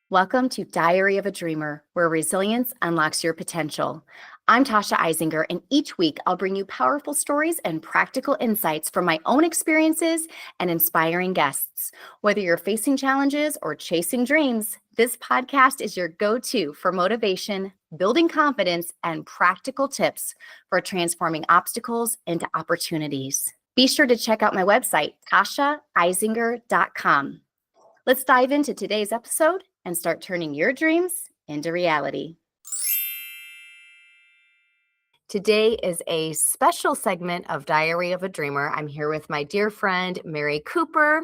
Welcome to Diary of a Dreamer, where resilience unlocks your potential. I'm Tasha Eizinger, and each week I'll bring you powerful stories and practical insights from my own experiences and inspiring guests. Whether you're facing challenges or chasing dreams, this podcast is your go-to for motivation, building confidence, and practical tips for transforming obstacles into opportunities. Be sure to check out my website, tashaeizinger.com. Let's dive into today's episode and start turning your dreams into reality. Today is a special segment of Diary of a Dreamer. I'm here with my dear friend, Mary Cooper,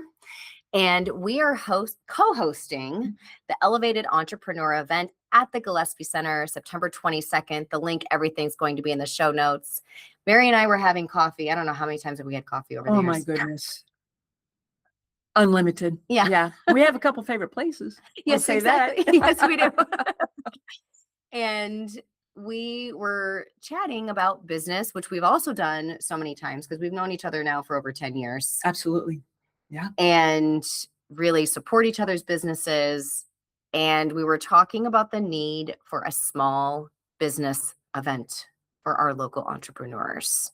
and we are co-hosting the Elevated Entrepreneur event at the Gillespie Center, September 22nd. The link, everything's going to be in the show notes. Mary and I were having coffee. I don't know how many times have we had coffee over the years. Oh my goodness. Unlimited. Yeah. Yeah. We have a couple favorite places. Yes, say exactly. that. Yes, we do. And we were chatting about business, which we've also done so many times because we've known each other now for over 10 years. Absolutely. Yeah. And really support each other's businesses. And we were talking about the need for a small business event for our local entrepreneurs.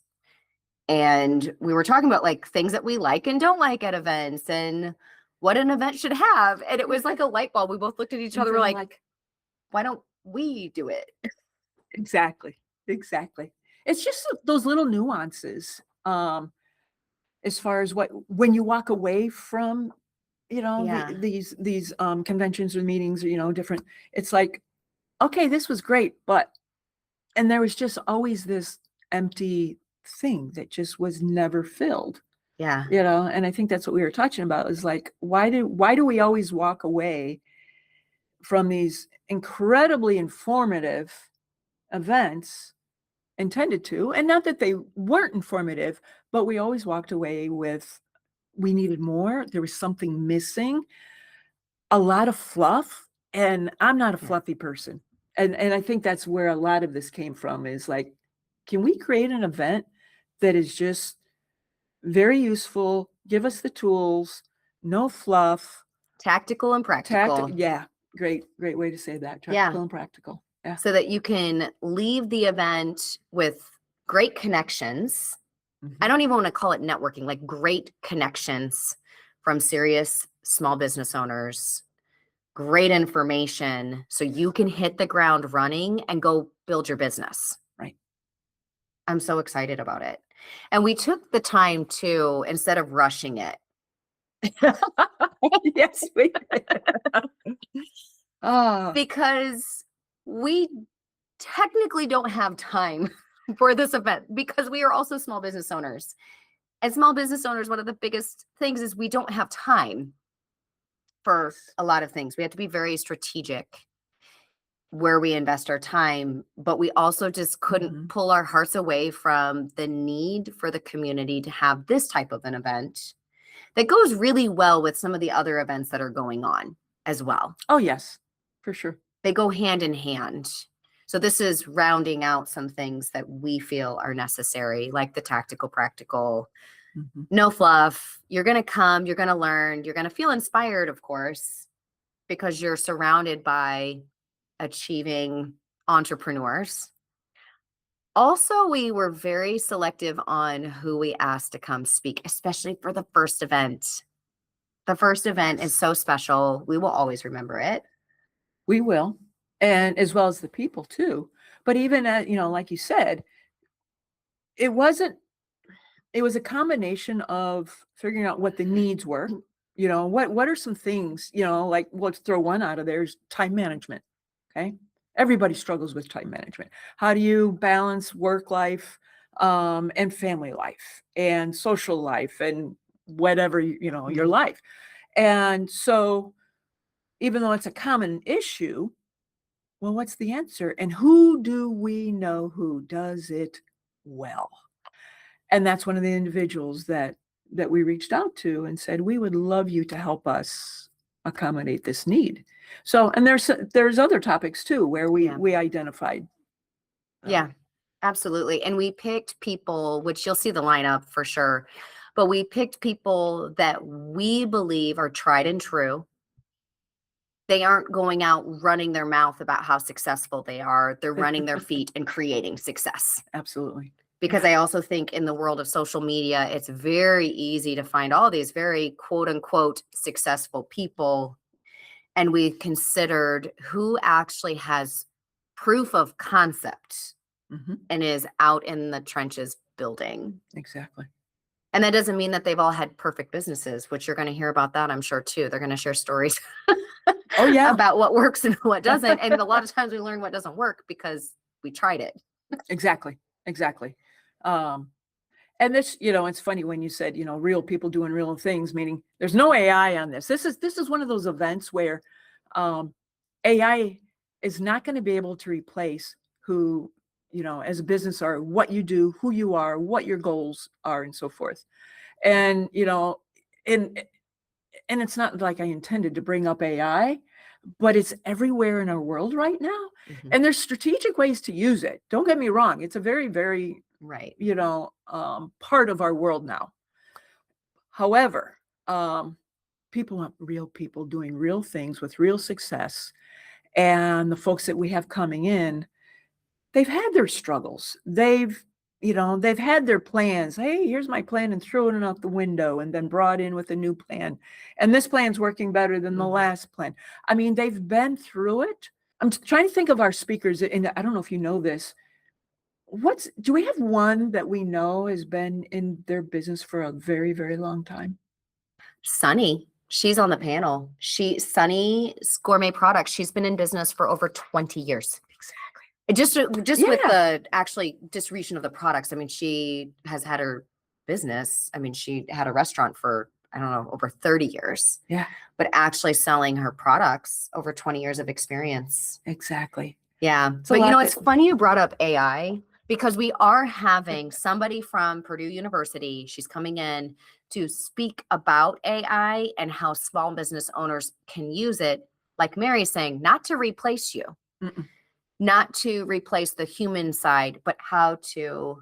And we were talking about like things that we like and don't like at events and what an event should have. And it was like a light bulb. We both looked at each other. We're like, why don't we do it? Exactly. It's just those little nuances. As far as when you walk away from, these conventions or meetings, different, it's like, okay, this was great, and there was just always this empty thing that just was never filled. Yeah. And I think that's what we were touching about is like, why do we always walk away from these incredibly informative events intended to, and not that they weren't informative, but we always walked away with, we needed more. There was something missing, a lot of fluff. And I'm not a fluffy person. And I think that's where a lot of this came from is like, can we create an event that is just very useful, give us the tools, no fluff. Tactical and practical. Yeah, great way to say that. Tactical and practical. Yeah. So that you can leave the event with great connections. Mm-hmm. I don't even want to call it networking, like great connections from serious small business owners, great information, so you can hit the ground running and go build your business. Right. I'm so excited about it. And we took the time to, instead of rushing it. Yes, we because we technically don't have time for this event because we are also small business owners. As small business owners, one of the biggest things is we don't have time for a lot of things. We have to be very strategic where we invest our time, but we also just couldn't pull our hearts away from the need for the community to have this type of an event that goes really well with some of the other events that are going on as well. Oh, yes, for sure. They go hand in hand. So this is rounding out some things that we feel are necessary, like the tactical, practical, no fluff. You're going to come, you're going to learn, you're going to feel inspired, of course, because you're surrounded by achieving entrepreneurs. Also, we were very selective on who we asked to come speak, especially for the first event. The first event is so special. We will always remember it. We will. And as well as the people too. But even at, like you said, it was a combination of figuring out what the needs were, what are some things, like let's throw one out of there is time management. Okay. Everybody struggles with time management. How do you balance work life, and family life and social life and whatever, your life. And so even though it's a common issue, well, what's the answer? And who do we know who does it well? And that's one of the individuals that we reached out to and said, we would love you to help us accommodate this need. So, and there's other topics too, where we identified. Yeah, absolutely. And we picked people, which you'll see the lineup for sure, but we picked people that we believe are tried and true, they aren't going out running their mouth about how successful they are. They're running their feet and creating success. Absolutely. Because I also think in the world of social media, it's very easy to find all these very quote unquote successful people. And we considered who actually has proof of concept and is out in the trenches building. Exactly. And that doesn't mean that they've all had perfect businesses, which you're going to hear about that, I'm sure, too. They're going to share stories Oh, yeah. about what works and what doesn't. And a lot of times we learn what doesn't work because we tried it. Exactly. Exactly. And this, it's funny when you said, real people doing real things, meaning there's no AI on this. This is one of those events where AI is not going to be able to replace who, as a business are, what you do, who you are, what your goals are, and so forth. And, and it's not like I intended to bring up AI, but it's everywhere in our world right now. And there's strategic ways to use it. Don't get me wrong. It's a very, very, right. Part of our world now. However, people want real people doing real things with real success. And the folks that we have coming in, they've had their struggles. They've had their plans. Hey, here's my plan, and throwing it out the window, and then brought in with a new plan. And this plan's working better than the last plan. I mean, they've been through it. I'm trying to think of our speakers, and I don't know if you know this. Do we have one that we know has been in their business for a very, very long time? Sunny. She's on the panel. Sunny's Gourmet Products. She's been in business for over 20 years. Exactly. Just with the actually distribution of the products. I mean, she has had her business. I mean, she had a restaurant for, I don't know, over 30 years. Yeah. But actually selling her products, over 20 years of experience. Exactly. Yeah. But it's funny you brought up AI, because we are having somebody from Purdue University. She's coming in to speak about AI and how small business owners can use it, like Mary's saying, not to replace you, not to replace the human side, but how to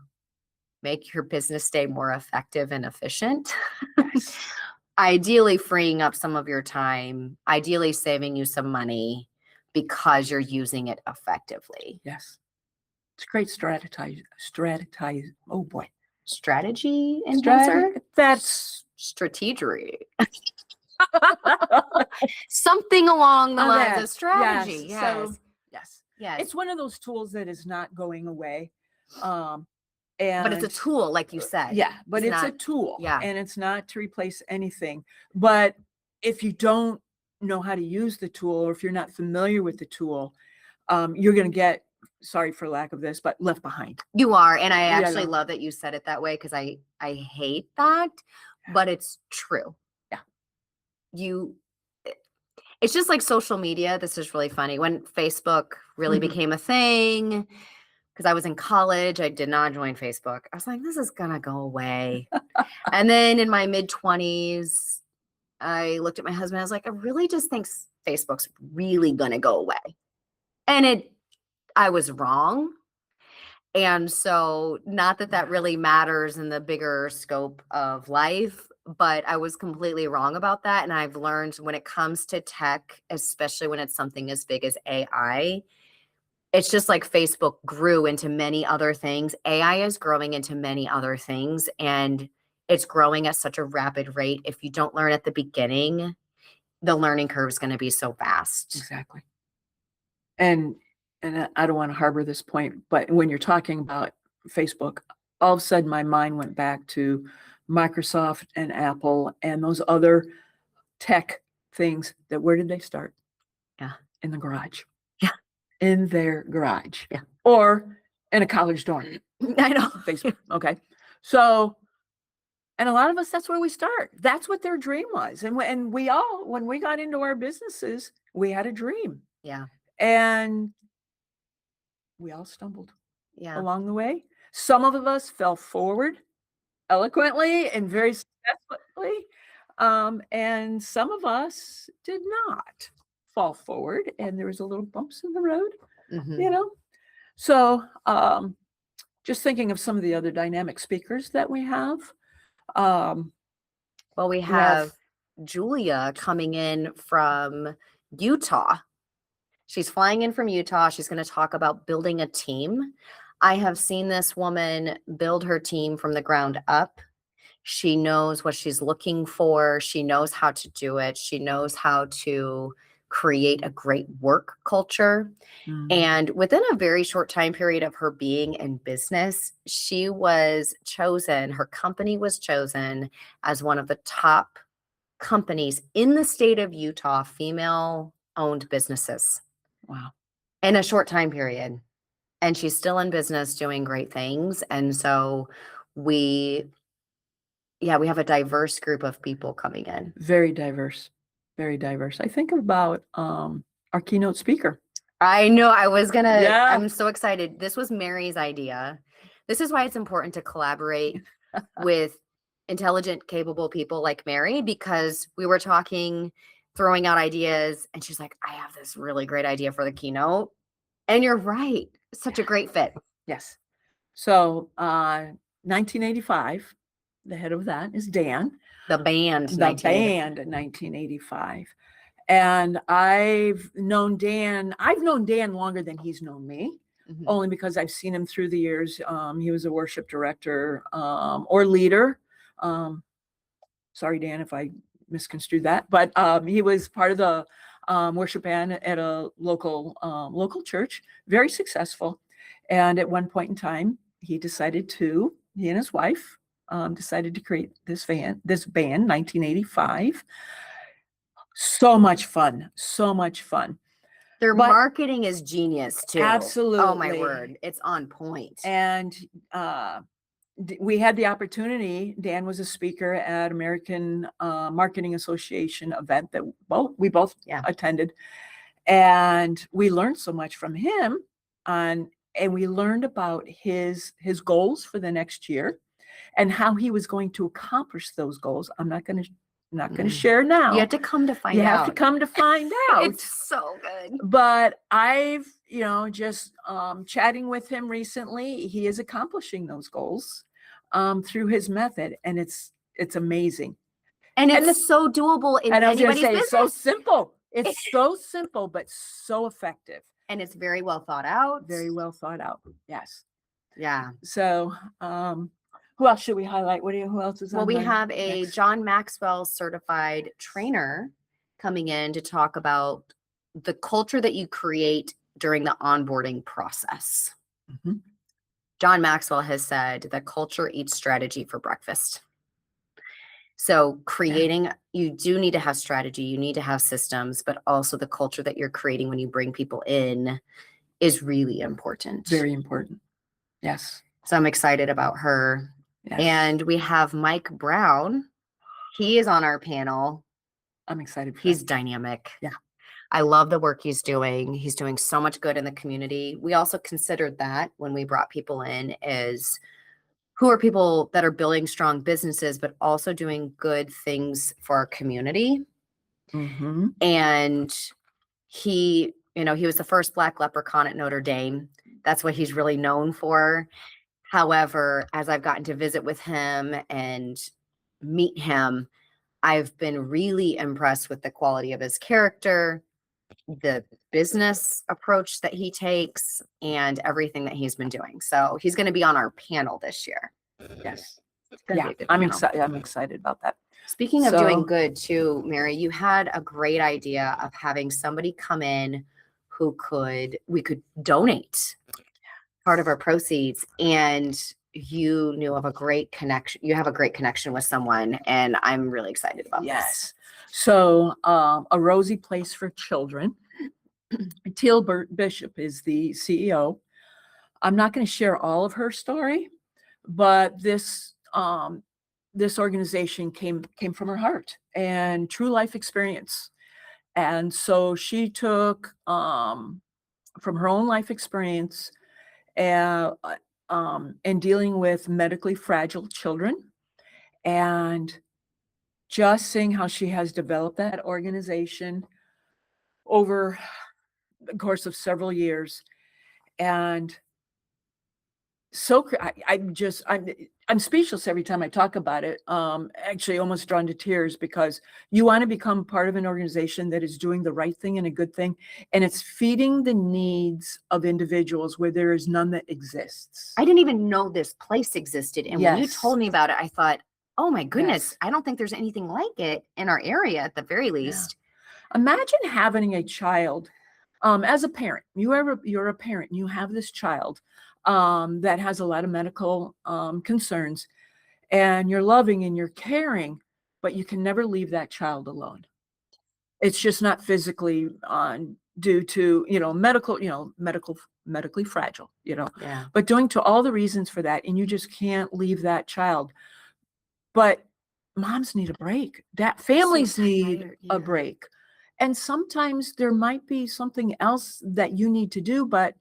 make your business stay more effective and efficient. Ideally freeing up some of your time, ideally saving you some money because you're using it effectively. Yes. It's great strategize. Oh boy. Strategy enhancer? That's strategery. Something along the lines of strategy. Yes. So, yes. It's one of those tools that is not going away. But it's a tool, like you said. Yeah, but it's a tool. Yeah. And it's not to replace anything. But if you don't know how to use the tool, or if you're not familiar with the tool, you're going to get, sorry for lack of this, but left behind. You are. And I actually love that you said it that way, because I hate that, but it's true. Yeah. It's just like social media. This is really funny. When Facebook really became a thing, because I was in college, I did not join Facebook. I was like, this is going to go away. And then in my mid-20s, I looked at my husband. I was like, I really just think Facebook's really going to go away. And I was wrong. And so not that really matters in the bigger scope of life, but I was completely wrong about that. And I've learned when it comes to tech, especially when it's something as big as AI, it's just like Facebook grew into many other things. AI is growing into many other things, and it's growing at such a rapid rate. If you don't learn at the beginning, the learning curve is going to be so fast. Exactly. And I don't want to harbor this point, but when you're talking about Facebook, all of a sudden my mind went back to Microsoft and Apple and those other tech things that, where did they start? Yeah. In the garage. Yeah. In their garage. Yeah. Or in a college dorm. I know. Facebook. Okay. So, and a lot of us, that's where we start. That's what their dream was. And when we got into our businesses, we had a dream. Yeah. And we all stumbled yeah. along the way. Some of us fell forward eloquently and very successfully. And some of us did not fall forward, and there was a little bumps in the road, So just thinking of some of the other dynamic speakers that we have. Well, we have Julia coming in from Utah. She's flying in from Utah. She's going to talk about building a team. I have seen this woman build her team from the ground up. She knows what she's looking for. She knows how to do it. She knows how to create a great work culture. Mhm. And within a very short time period of her being in business, she was chosen, her company was chosen as one of the top companies in the state of Utah, female-owned businesses Wow. in a short time period. And she's still in business doing great things. And so we have a diverse group of people coming in. Very diverse. Very diverse. I think about our keynote speaker. I know I was gonna, Yeah. I'm so excited. This was Mary's idea. This is why it's important to collaborate with intelligent, capable people like Mary, because we were talking, throwing out ideas, and she's like, I have this really great idea for the keynote. And you're right. It's such a great fit. Yes. So 1985, the head of that is Dan. The band. The 1980. band in 1985. And I've known Dan longer than he's known me, Mhm. only because I've seen him through the years. He was a worship director or leader. Sorry, Dan, if I misconstrued that, but he was part of the worship band at a local church, very successful. And at one point in time, he and his wife decided to create this band, 1985. So much fun. Their But- marketing is genius too. Oh my Absolutely. word. It's on point. And we had the opportunity. Dan was a speaker at American Marketing Association event that we both Yeah. attended. And we learned so much from him and we learned about his goals for the next year and how he was going to accomplish those goals. I'm not going to share now. You have to come to find You out. have to come to find out. It's so good. But I've, just chatting with him recently, he is accomplishing those goals through his method, and it's amazing. And it's so doable in And I was going to anybody's say, business. it's so simple. It's so simple, but so effective. And it's very well thought out. Very well thought out. Yes. Yeah. So, who else should we highlight? Who else is on? Well, we the have a next? John Maxwell certified trainer coming in to talk about the culture that you create during the onboarding process. Mhm. John Maxwell has said that culture eats strategy for breakfast. So you do need to have strategy, you need to have systems, but also the culture that you're creating when you bring people in is really important. Very important. Yes. So I'm excited about her. Yes. And we have Mike Brown. He is on our panel. I'm excited. He's dynamic. Yeah. I love the work he's doing. He's doing so much good in the community. We also considered that when we brought people in is who are people that are building strong businesses, but also doing good things for our community. Mm-hmm. And he was the first Black leprechaun at Notre Dame. That's what he's really known for. However, as I've gotten to visit with him and meet him, I've been really impressed with the quality of his character, the business approach that he takes, and everything that he's been doing. So he's going to be on our panel this year. Yes. It's gonna Yeah. be a good I'm panel. excited. I'm excited about that. Speaking of doing So- good too, Mary, you had a great idea of having somebody come in who we could donate part of our proceeds, and you knew of a great connection. You have a great connection with someone, and I'm really excited about this. Yes. So a Rosie Place for Children. Teal Bishop is the CEO. I'm not going to share all of her story, but this organization came from her heart and true life experience. And so she took from her own life experience and dealing with medically fragile children, and just seeing how she has developed that organization over the course of several years. And so I'm I'm speechless every time I talk about it. Actually almost drawn to tears, because you want to become part of an organization that is doing the right thing and a good thing. And it's feeding the needs of individuals where there is none that exists. I didn't even know this place existed. And when you Yes. told me about it, I thought, oh my goodness, Yes. I don't think there's anything like it in our area at the very least. Imagine having a child, as a parent, you're a parent, you have this child that has a lot of medical concerns, and you're loving and you're caring, but you can never leave that child alone. It's just not physically due to, medically fragile, Yeah. but due to all the reasons for that, and you just can't leave that child. But moms need a break. That families need tired, a yeah. break. And sometimes there might be something else that you need to do, but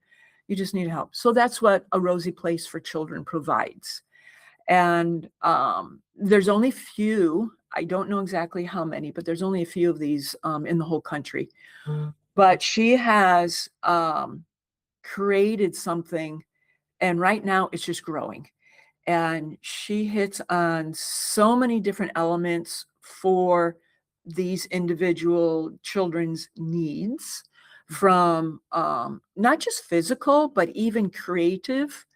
you just need help. So that's what a Rosie Place for Children provides. And there's only few, I don't know exactly how many, but there's only a few of these in the whole country. But she has created something, and right now it's just growing. And she hits on so many different elements for these individual children's needs, from not just physical, but even creativity.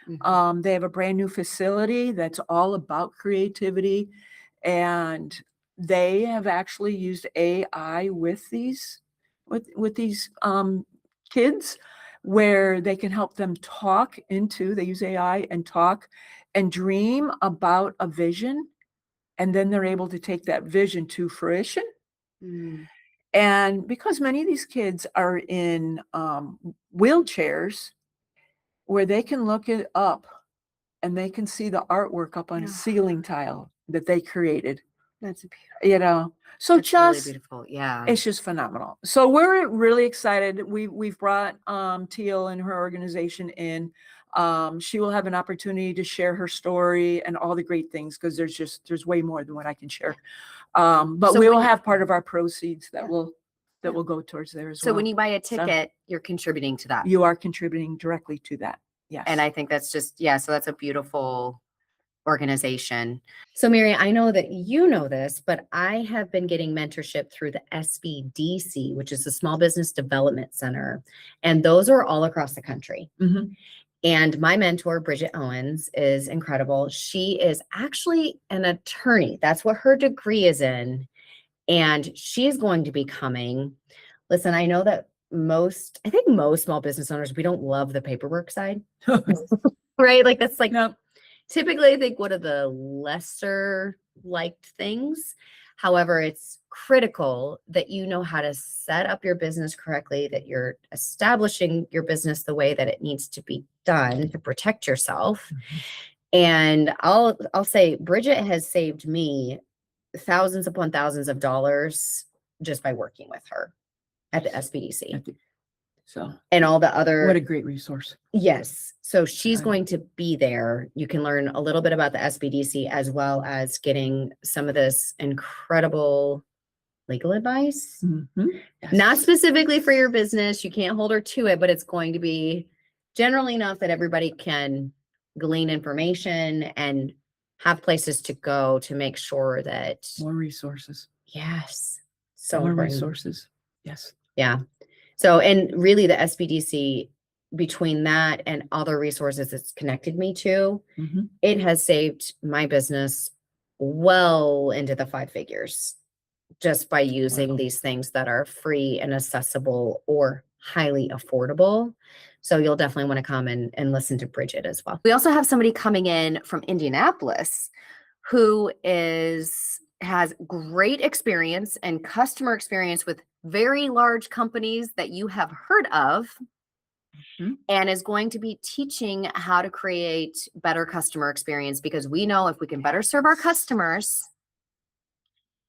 They have a brand new facility that's all about creativity, and they have actually used AI with these kids, where they can help them they use AI and talk and dream about a vision, and then they're able to take that vision to fruition. And because many of these kids are in wheelchairs, where they can look it up and they can see the artwork up on a ceiling tile that they created. That's beautiful. So That's really just beautiful. Yeah. it's just phenomenal. So we're really excited. We've brought Teal and her organization in. She will have an opportunity to share her story and all the great things, because there's way more than what I can share. But So we will when- have part of our proceeds that will go towards there as well. So when you buy a ticket, you're contributing to that. You are contributing directly to that. Yes. And I think that's just, so that's a beautiful organization. So Mary, I know that you know this, but I have been getting mentorship through the SBDC, which is the Small Business Development Center. And those are all across the country. And my mentor, Bridget Owens, is incredible. She is actually an attorney. That's what her degree is in. And she's going to be coming. Listen, I know that most small business owners, we don't love the paperwork side, right? Like that's like, typically I think one of the lesser liked things. However, it's critical that you know how to set up your business correctly, that you're establishing your business the way that it needs to be done to protect yourself. And I'll say Bridget has saved me thousands upon thousands of dollars just by working with her at the SBDC. So, and all the other. What a great resource. Yes. So she's going to be there. You can learn a little bit about the SBDC, as well as getting some of this incredible legal advice. Yes. Not specifically for your business. You can't hold her to it, but it's going to be generally enough that everybody can glean information and have places to go to make sure that More resources. Yes. So More important. resources. Yes. Yeah. So, and really the SBDC, between that and other resources it's connected me to, it has saved my business well into the 5 figures just by using these things that are free and accessible or highly affordable. So you'll definitely want to come and listen to Bridget as well. We also have somebody coming in from Indianapolis who has great experience and customer experience with very large companies that you have heard of, and is going to be teaching how to create better customer experience, because we know if we can better serve our customers,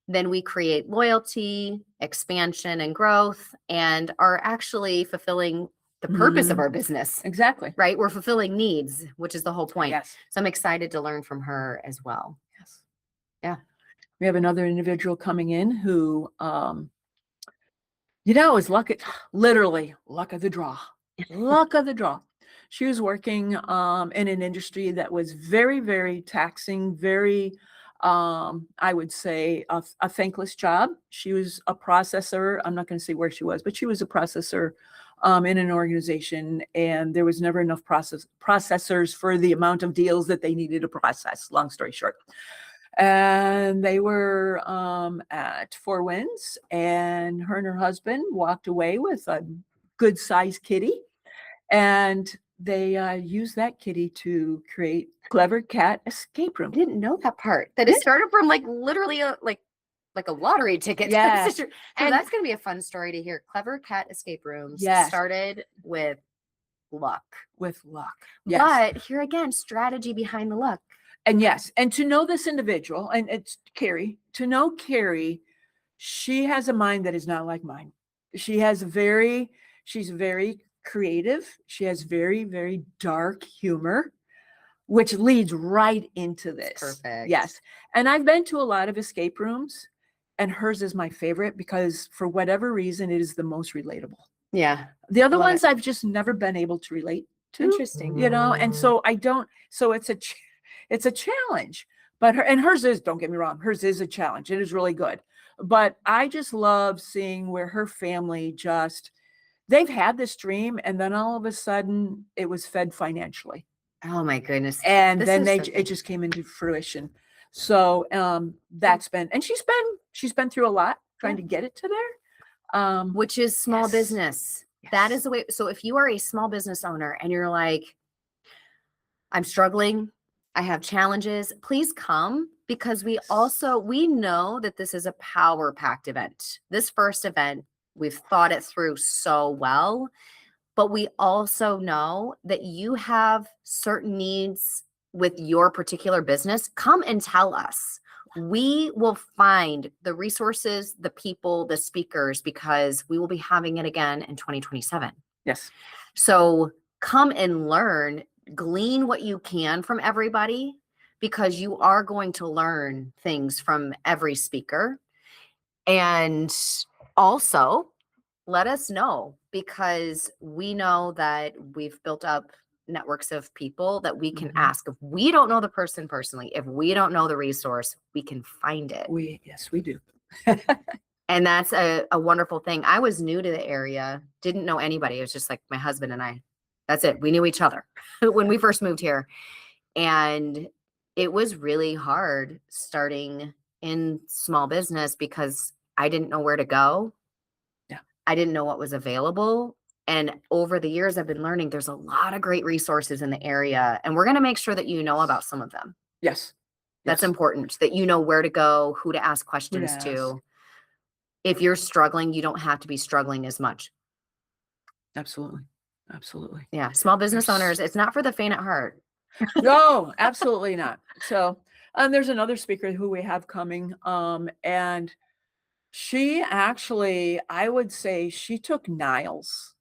then we create loyalty, expansion, and growth, and are actually fulfilling the purpose of our business. Exactly. Right? We're fulfilling needs, which is the whole point. Yes. So I'm excited to learn from her as well. Yes. Yeah. We have another individual coming in who, is literally luck of the draw. Luck of the draw. She was working in an industry that was very, very taxing, very, I would say, a thankless job. She was a processor. I'm not going to say where she was, but she was a processor in an organization, and there was never enough processors for the amount of deals that they needed to process, long story short. And they were at Four Winds, and her and her husband walked away with a good sized kitty, and they used that kitty to create Clever Cat Escape Room. I didn't know that part. That it started from like literally like a lottery ticket. Yes. So And that's going to be a fun story to hear. Clever Cat Escape Rooms Yes. started with luck. With luck. Yes. But here again, strategy behind the luck. And yes, and to know this individual, and it's Carrie, to know Carrie, she has a mind that is not like mine. She's very creative. She has very, very dark humor, which leads right into this. Perfect. Yes. And I've been to a lot of escape rooms, and hers is my favorite because for whatever reason, it is the most relatable. Yeah. The other ones I've just never been able to relate to. Interesting. You know, and so it's a challenge, but hers is, don't get me wrong, hers is a challenge. It is really good. But I just love seeing where her family they've had this dream, and then all of a sudden it was fed financially. Oh my goodness. And then it just came into fruition. So that's been, and she's been through a lot trying to get it to there. Which is small Yes. business. Yes. That is the way. So if you are a small business owner and you're like, I'm struggling, I have challenges, please come, because we know that this is a power-packed event. This first event, we've thought it through so well, but we also know that you have certain needs with your particular business. Come and tell us. We will find the resources, the people, the speakers, because we will be having it again in 2027. Yes. So come and learn, glean what you can from everybody, because you are going to learn things from every speaker. And also let us know, because we know that we've built up networks of people that we can ask. If we don't know the person personally, if we don't know the resource, we can find it. Yes, we do. And that's a wonderful thing. I was new to the area, didn't know anybody. It was just like my husband and I. That's it. We knew each other when we first moved here. And it was really hard starting in small business because I didn't know where to go. Yeah. I didn't know what was available. And over the years, I've been learning there's a lot of great resources in the area. And we're going to make sure that you know about some of them. Yes. That's important, that you know where to go, who to ask questions to. If you're struggling, you don't have to be struggling as much. Absolutely. Absolutely. Yeah. Small business owners, it's not for the faint at heart. No, absolutely not. So there's another speaker who we have coming, and she actually, I would say she took Niles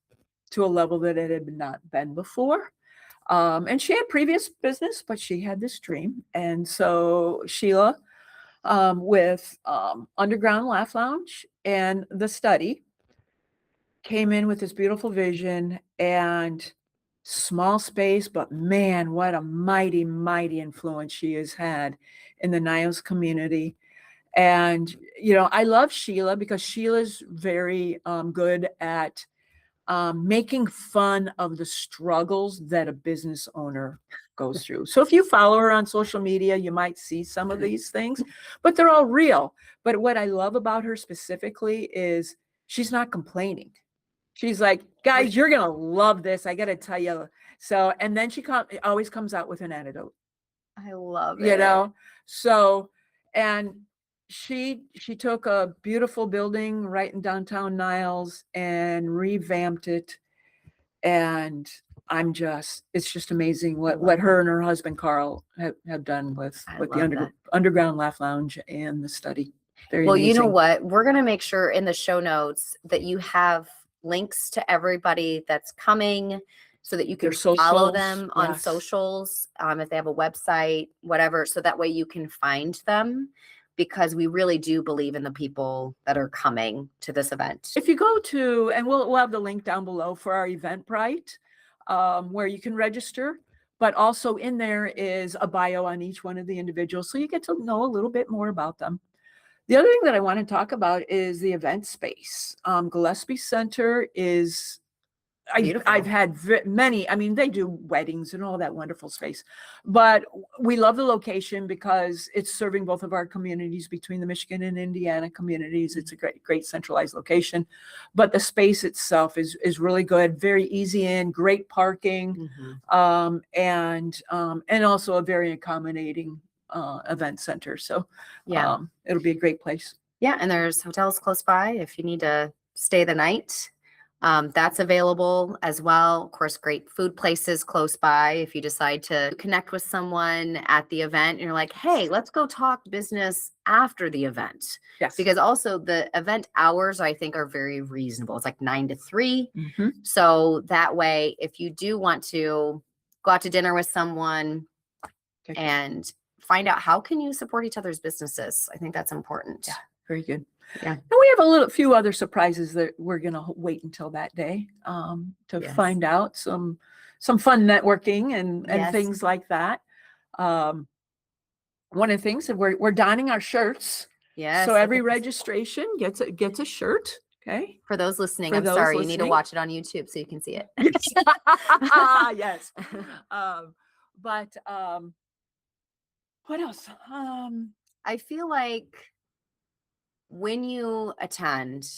to a level that it had not been before. And she had previous business, but she had this dream. And so Sheila, with Underground Laugh Lounge and The Study, came in with this beautiful vision and small space, but man, what a mighty, mighty influence she has had in the Niles community. And, you know, I love Sheila because Sheila's very good at making fun of the struggles that a business owner goes through. So if you follow her on social media, you might see some of these things, but they're all real. But what I love about her specifically is she's not complaining. She's like, guys, you're going to love this. I got to tell you. So, and then she always comes out with an antidote. I love it. You know, so, and she took a beautiful building right in downtown Niles and revamped it. And it's just amazing what her and her husband, Carl, have done with the Underground Laugh Lounge and The Study. Very well, amazing. You know what? We're going to make sure in the show notes that you have links to everybody that's coming so that you can follow them on socials, if they have a website, whatever, so that way you can find them, because we really do believe in the people that are coming to this event. If you go to, and we'll have the link down below for our Eventbrite, where you can register, but also in there is a bio on each one of the individuals. So you get to know a little bit more about them. The other thing that I want to talk about is the event space. Gillespie Center is, Beautiful. I've had many, I mean, they do weddings and all that wonderful space, but we love the location because it's serving both of our communities between the Michigan and Indiana communities. It's a great centralized location, but the space itself is really good, very easy in, great parking, and also a very accommodating event center. So it'll be a great place. Yeah, and there's hotels close by if you need to stay the night. That's available as well. Of course, great food places close by if you decide to connect with someone at the event and you're like, hey, let's go talk business after the event. Yes. Because also the event hours, I think, are very reasonable. It's like 9 to 3. So that way, if you do want to go out to dinner with someone and find out how can you support each other's businesses, I think that's important. Yeah, very good. Yeah. And we have a few other surprises that we're going to wait until that day to find out, some fun networking and things like that. One of the things that we're donning our shirts. Yes. So every registration gets a shirt. Okay. For those listening, I'm sorry, you need to watch it on YouTube so you can see it. Yes. But what else? I feel like when you attend,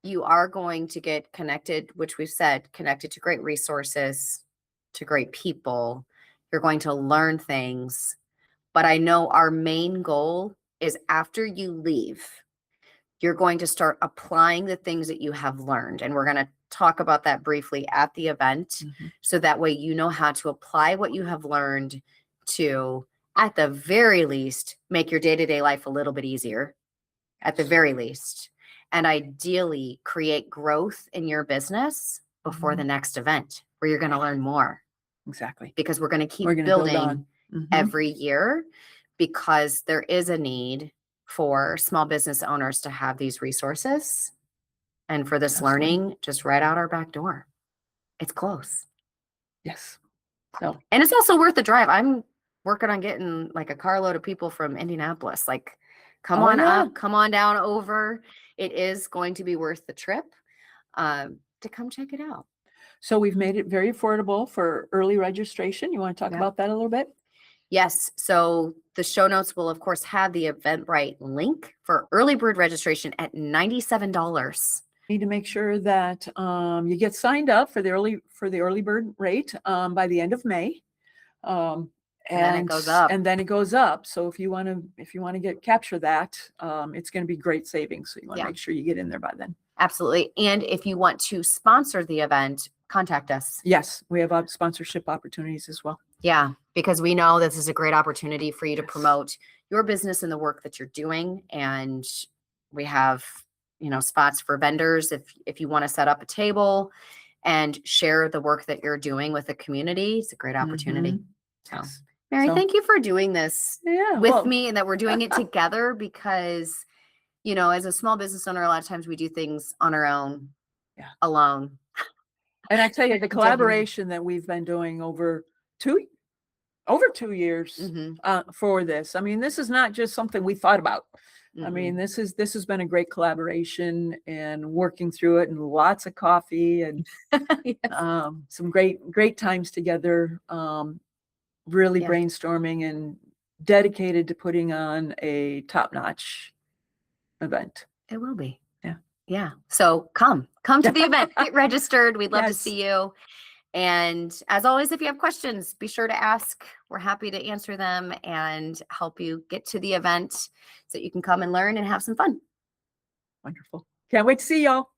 you are going to get connected, which we've said, connected to great resources, to great people. You're going to learn things. But I know our main goal is after you leave, you're going to start applying the things that you have learned. And we're going to talk about that briefly at the event. So that way you know how to apply what you have learned to, at the very least, make your day-to-day life a little bit easier. At the very least, and ideally create growth in your business before the next event where you're going to learn more. Exactly. Because we're going to keep building every year, because there is a need for small business owners to have these resources and for this learning just right out our back door. It's close. Yes. So, and it's also worth the drive. I'm working on getting like a carload of people from Indianapolis, like, come on up, come on down over. It is going to be worth the trip to come check it out. So we've made it very affordable for early registration. You want to talk about that a little bit? Yes. So the show notes will, of course, have the Eventbrite link for early bird registration at $97. Need to make sure that you get signed up for the early bird rate by the end of May. And then it goes up. And then it goes up. So if you want to capture that, it's going to be great savings. So you want to make sure you get in there by then. Absolutely. And if you want to sponsor the event, contact us. Yes, we have sponsorship opportunities as well. Yeah, because we know this is a great opportunity for you to promote your business and the work that you're doing. And we have, spots for vendors if you want to set up a table and share the work that you're doing with the community. It's a great opportunity. So. Mary, thank you for doing this with me, and that we're doing it together, because, as a small business owner, a lot of times we do things on our own, alone. And I tell you, the collaboration that we've been doing over 2 years for this. I mean, this is not just something we thought about. I mean, this has been a great collaboration and working through it, and lots of coffee and some great times together. Really brainstorming and dedicated to putting on a top-notch event. It will be. Yeah. Yeah. So come to the event, get registered. We'd love to see you. And as always, if you have questions, be sure to ask. We're happy to answer them and help you get to the event so that you can come and learn and have some fun. Wonderful. Can't wait to see y'all.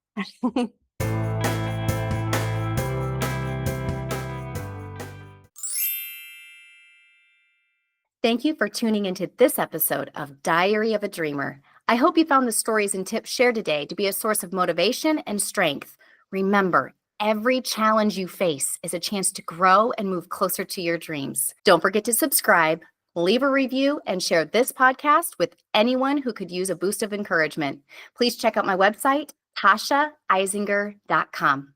Thank you for tuning into this episode of Diary of a Dreamer. I hope you found the stories and tips shared today to be a source of motivation and strength. Remember, every challenge you face is a chance to grow and move closer to your dreams. Don't forget to subscribe, leave a review, and share this podcast with anyone who could use a boost of encouragement. Please check out my website, TashaEizinger.com.